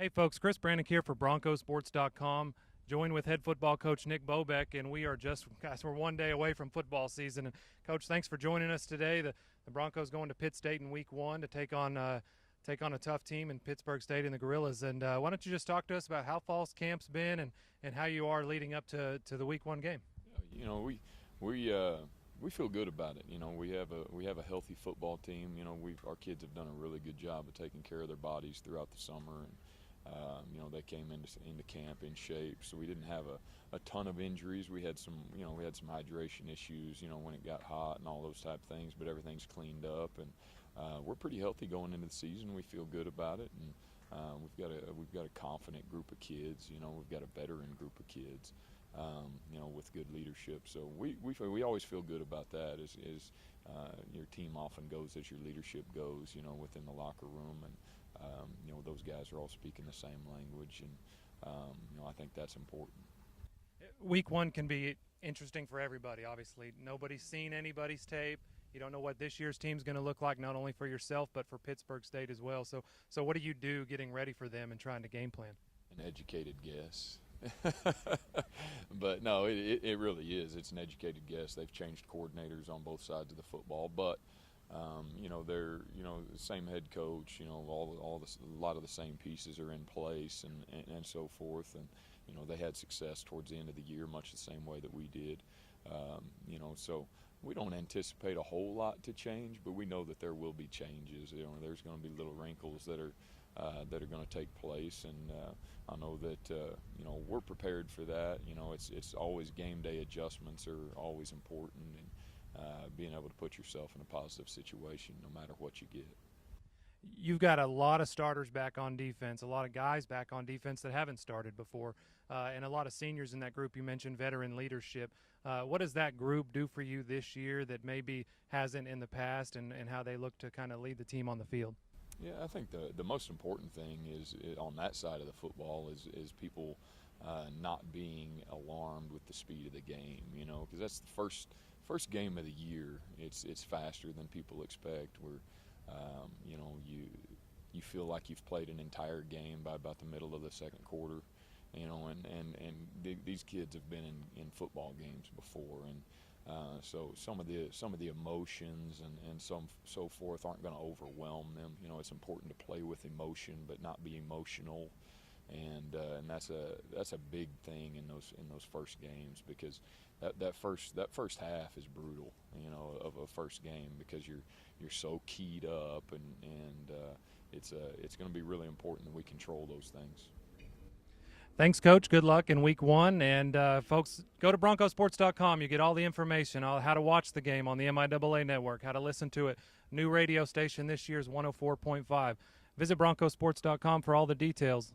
Hey folks, Chris Brannick here for Broncosports.com. Joined with head football coach Nick Bobeck, and we are we're one day away from football season. And Coach, thanks for joining us today. The Broncos going to Pitt State in Week 1 to take on a tough team in Pittsburg State and the Gorillas. And why don't you just talk to us about how fall's camp's been and how you are leading up to the Week 1 game? You know, we feel good about it. You know, we have a healthy football team. You know, our kids have done a really good job of taking care of their bodies throughout the summer, and you know, they came into camp in shape, so we didn't have a ton of injuries. We had some hydration issues, you know, when it got hot and all those type of things, but everything's cleaned up, and we're pretty healthy going into the season. We feel good about it, and we've got a confident group of kids. You know, we've got a veteran group of kids. You know, with good leadership. So we always feel good about that. As your team often goes as your leadership goes. You know, within the locker room, and you know, those guys are all speaking the same language, and you know, I think that's important. Week 1 can be interesting for everybody. Obviously, nobody's seen anybody's tape. You don't know what this year's team's going to look like, not only for yourself but for Pittsburg State as well. So what do you do getting ready for them and trying to game plan? An educated guess. But no, it really is. It's an educated guess. They've changed coordinators on both sides of the football, but you know, they're, you know, the same head coach. You know, a lot of the same pieces are in place, and so forth. And you know, they had success towards the end of the year, much the same way that we did. You know, so we don't anticipate a whole lot to change, but we know that there will be changes. You know, there's going to be little wrinkles that are going to take place, and I know that you know, we're prepared for that. You know, it's always game day adjustments are always important, and being able to put yourself in a positive situation no matter what you get. You've got a lot of starters back on defense, a lot of guys back on defense that haven't started before, and a lot of seniors in that group. You mentioned veteran leadership. What does that group do for you this year that maybe hasn't in the past, and how they look to kind of lead the team on the field? Yeah, I think the most important thing is on that side of the football is people not being alarmed with the speed of the game. You know, because that's the first game of the year. It's faster than people expect. You know, you feel like you've played an entire game by about the middle of the second quarter. You know, and these kids have been in football games before, and so some of the emotions and so forth aren't going to overwhelm them. You know, it's important to play with emotion, but not be emotional, and that's a big thing in those first games, because that first half is brutal. You know, of a first game, because you're so keyed up, and it's going to be really important that we control those things. Thanks, Coach. Good luck in Week 1. And, folks, go to Broncosports.com. You get all the information on how to watch the game on the MIAA network, how to listen to it. New radio station this year is 104.5. Visit Broncosports.com for all the details.